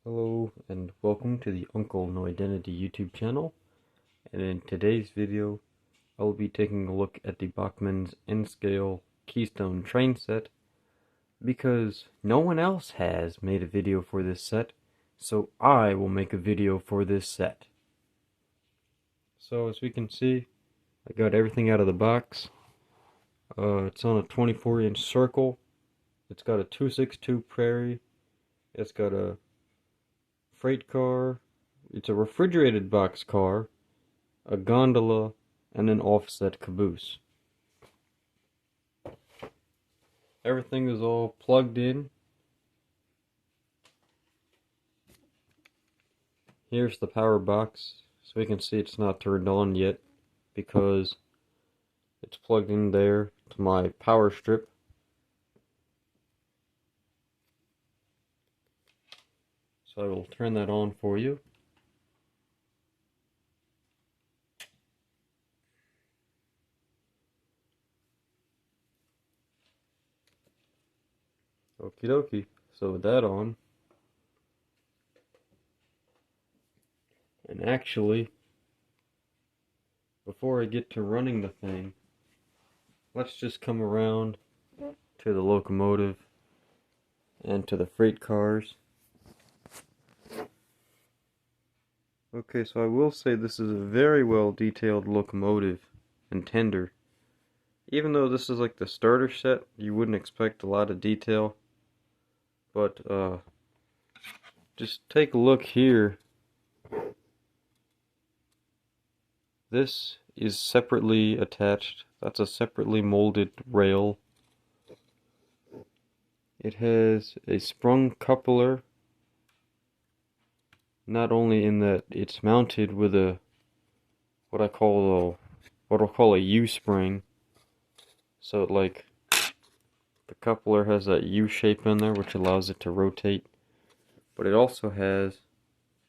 Hello and welcome to the Uncle No Identity YouTube channel, and in today's video I will be taking a look at the Bachmann's N-scale Keystone train set because no one else has made a video for this set, so I will make a video for this set. So as we can see, I got everything out of the box. It's on a 24-inch circle. It's got a 262 Prairie. It's got a freight car, it's a refrigerated box car, a gondola, and an offset caboose. Everything is all plugged in. Here's the power box, so we can see it's not turned on yet because it's plugged in there to my power strip. So I will turn that on for you. Okie dokie. So with that on, and actually, before I get to running the thing, let's just come around to the locomotive and to the freight cars. Okay, so I will say this is a very well detailed locomotive and tender. Even though this is like the starter set, you wouldn't expect a lot of detail. But just take a look here. This is separately attached. That's a separately molded rail. It has a sprung coupler. Not only in that it's mounted with a what I'll call a U-spring. So like the coupler has that U shape in there which allows it to rotate. But it also has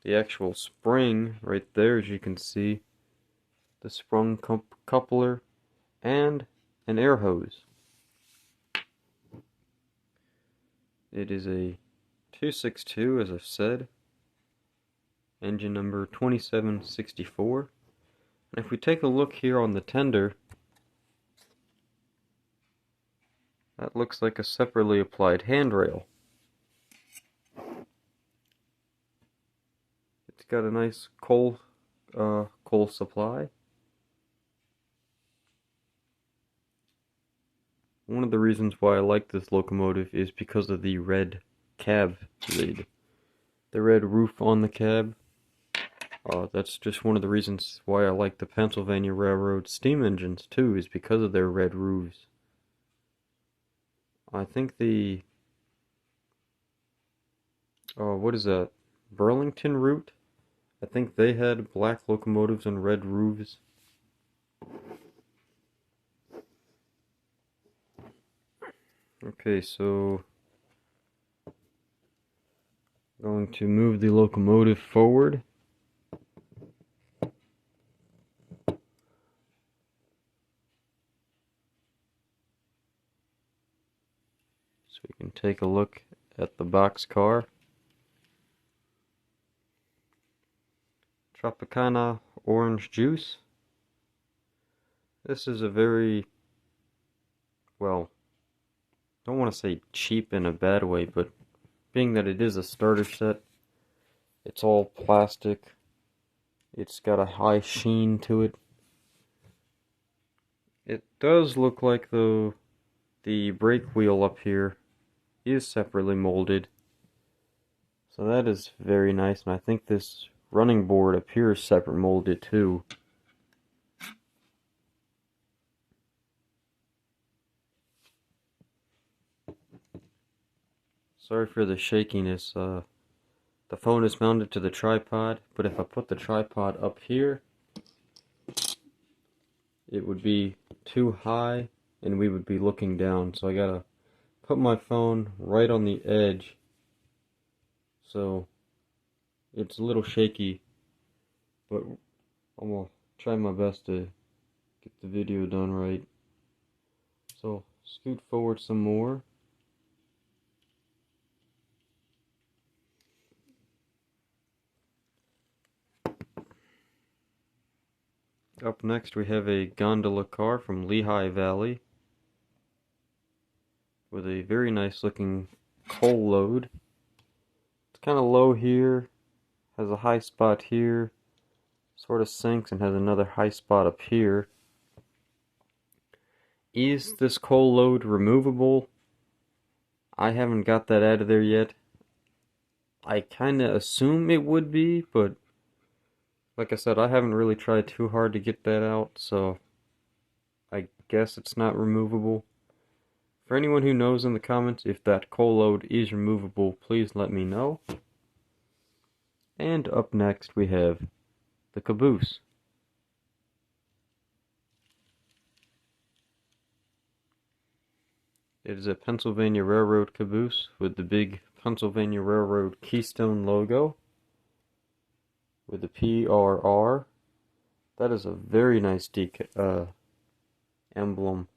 the actual spring right there, as you can see. The sprung coupler and an air hose. It is a 262, as I've said. Engine number 2764. And if we take a look here on the tender, that looks like a separately applied handrail. It's got a nice coal supply. One of the reasons why I like this locomotive is because of the red cab lid. The red roof on the cab. That's just one of the reasons why I like the Pennsylvania Railroad steam engines too, is because of their red roofs. I think the what is that? Burlington route? I think they had black locomotives and red roofs. Okay, so I'm going to move the locomotive forward. So we can take a look at the box car. Tropicana orange juice. This is a very, well, don't want to say cheap in a bad way, but being that it is a starter set, it's all plastic. It's got a high sheen to it. It does look like the brake wheel up here is separately molded. So that is very nice, and I think this running board up here is separate molded too. Sorry for the shakiness. The phone is mounted to the tripod, but if I put the tripod up here, it would be too high and we would be looking down. So I gotta put my phone right on the edge. So it's a little shaky, but I'm gonna try my best to get the video done right. So scoot forward some more. Up next we have a gondola car from Lehigh Valley with a very nice looking coal load. It's kind of low here, has a high spot here, sort of sinks and has another high spot up here. Is this coal load removable? I haven't got that out of there yet. I kind of assume it would be, but like I said, I haven't really tried too hard to get that out, so I guess it's not removable. For anyone who knows in the comments if that coal load is removable, please let me know. And up next we have the Caboose. It is a Pennsylvania Railroad caboose with the big Pennsylvania Railroad Keystone logo with the PRR. That is a very nice emblem.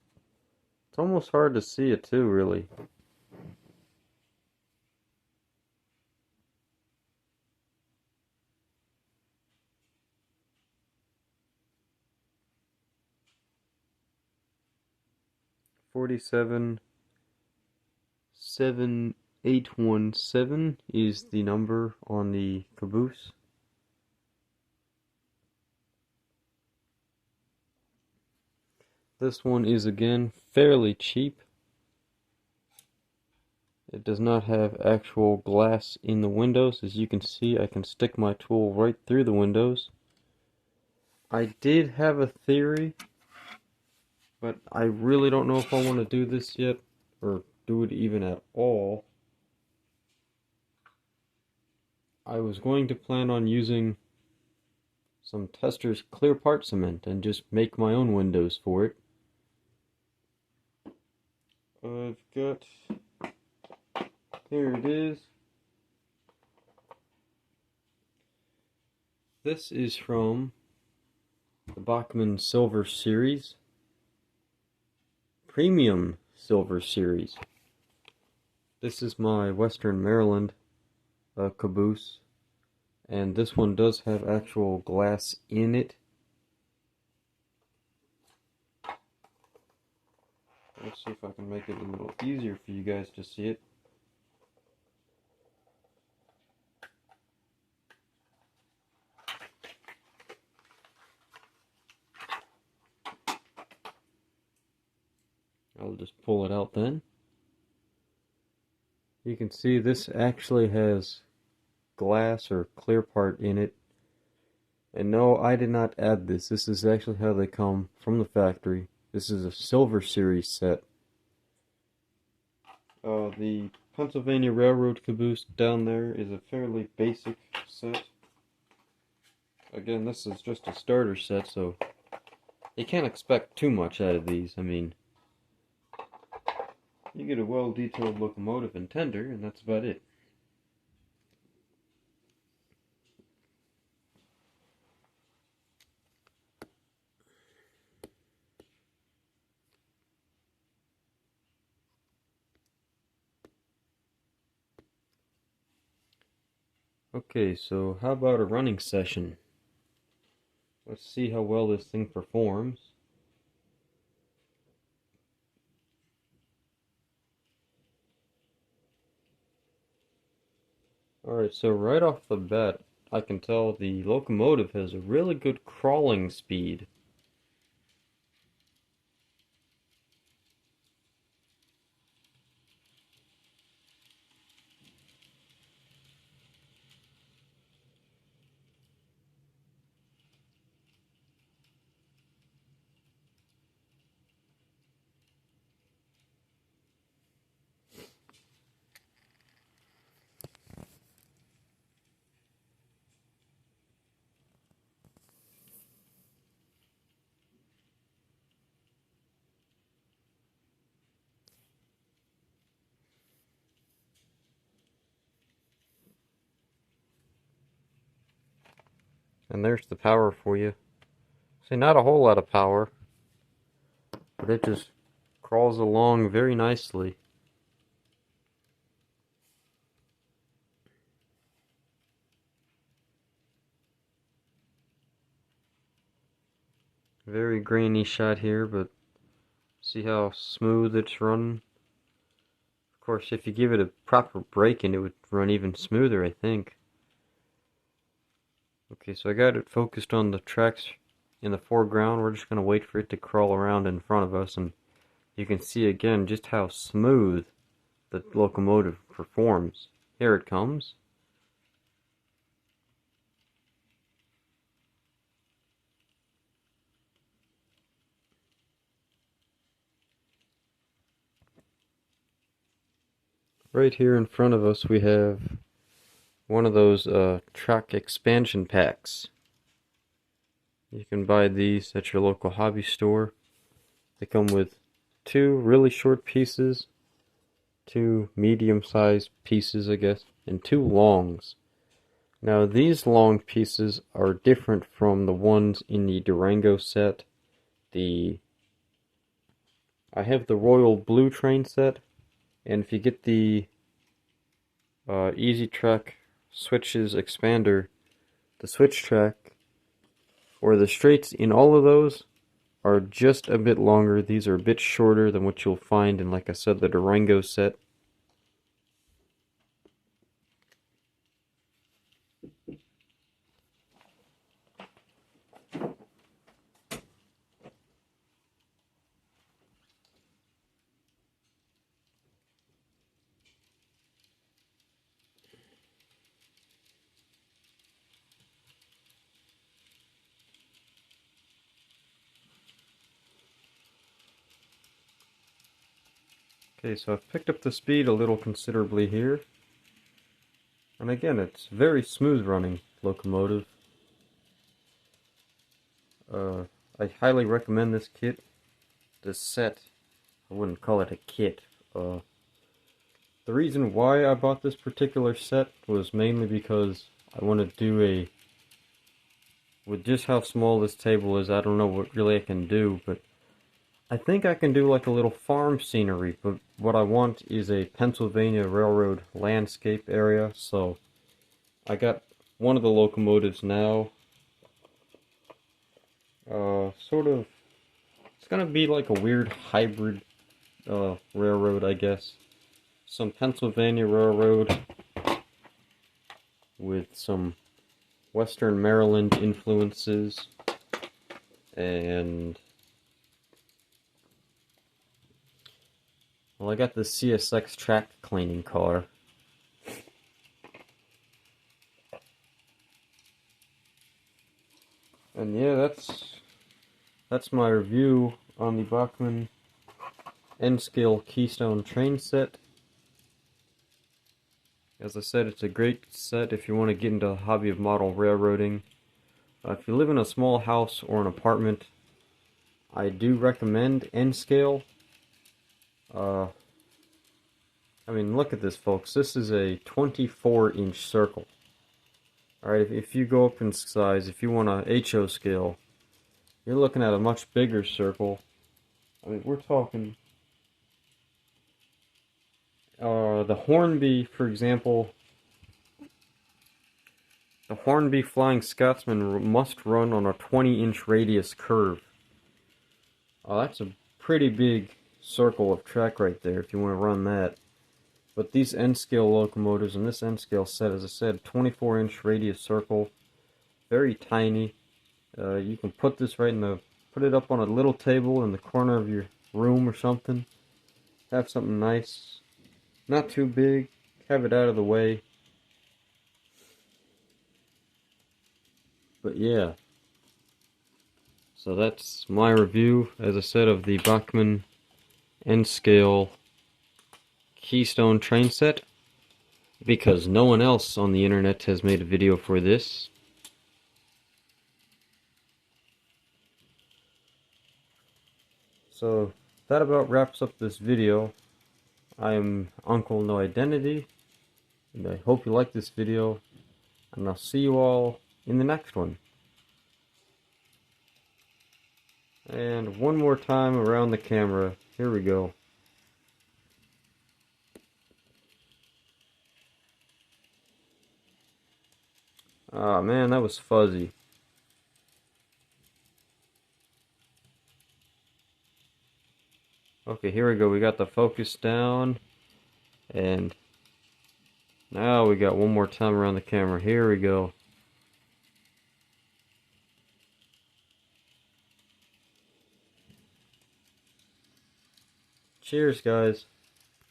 It's almost hard to see it too, really. $47,7817 is the number on the caboose. This one is again fairly cheap. It does not have actual glass in the windows. As you can see, I can stick my tool right through the windows. I did have a theory, but I really don't know if I want to do this yet, or do it even at all. I was going to plan on using some Tester's clear part cement and just make my own windows for it. I've got, here it is. This is from the Bachmann Silver Series, Premium Silver Series. This is my Western Maryland caboose, and this one does have actual glass in it. Let's see if I can make it a little easier for you guys to see it. I'll just pull it out then. You can see this actually has glass or clear part in it. And no, I did not add this. This is actually how they come from the factory. This is a Silver Series set. The Pennsylvania Railroad caboose down there is a fairly basic set. Again, this is just a starter set, so you can't expect too much out of these. I mean, you get a well-detailed locomotive and tender, and that's about it. Okay, so how about a running session? Let's see how well this thing performs. Alright, so right off the bat, I can tell the locomotive has a really good crawling speed. And there's the power for you. See, not a whole lot of power, but it just crawls along very nicely. Very grainy shot here, but see how smooth it's running? Of course, if you give it a proper braking, it would run even smoother, I think. Okay, so I got it focused on the tracks in the foreground. We're just going to wait for it to crawl around in front of us, and you can see again just how smooth the locomotive performs. Here it comes. Right here in front of us we have one of those track expansion packs. You can buy these at your local hobby store. They come with two really short pieces, two medium-sized pieces, I guess, and two longs. Now these long pieces are different from the ones in the Durango set. I have the Royal Blue Train set, and if you get the Easy Track Switches Expander, the switch track or the straights in all of those are just a bit longer. These are a bit shorter than what you'll find in, like I said, the Durango set. Okay, so I've picked up the speed a little considerably here. And again, it's very smooth running locomotive. I highly recommend this kit. This set, I wouldn't call it a kit. The reason why I bought this particular set was mainly because I want to do with just how small this table is, I don't know what really I can do, but I think I can do like a little farm scenery, but what I want is a Pennsylvania Railroad landscape area, so I got one of the locomotives now. Sort of, it's gonna be like a weird hybrid railroad, I guess. Some Pennsylvania Railroad with some Western Maryland influences, and well, I got the CSX track cleaning car. And yeah, that's my review on the Bachmann N-scale Keystone train set. As I said, it's a great set if you want to get into the hobby of model railroading. If you live in a small house or an apartment, I do recommend N-scale. I mean, look at this, folks. This is a 24-inch circle. Alright, if you go up in size, if you want a HO scale, you're looking at a much bigger circle. I mean, we're talking the Hornby, for example. The Hornby Flying Scotsman must run on a 20-inch radius curve. That's a pretty big circle of track right there if you want to run that. But these N-scale locomotives and this N-scale set, as I said, 24-inch radius circle, very tiny. You can put this put it up on a little table in the corner of your room or something. Have something nice, not too big, have it out of the way. But yeah, so that's my review, as I said, of the Bachmann N-scale Keystone train set, because no one else on the internet has made a video for this. So that about wraps up this video. I am Uncle No Identity, and I hope you like this video, and I'll see you all in the next one. And one more time around the camera, here we go. Ah man, that was fuzzy. Okay, here we go. We got the focus down. And now we got one more time around the camera. Here we go. Cheers, guys.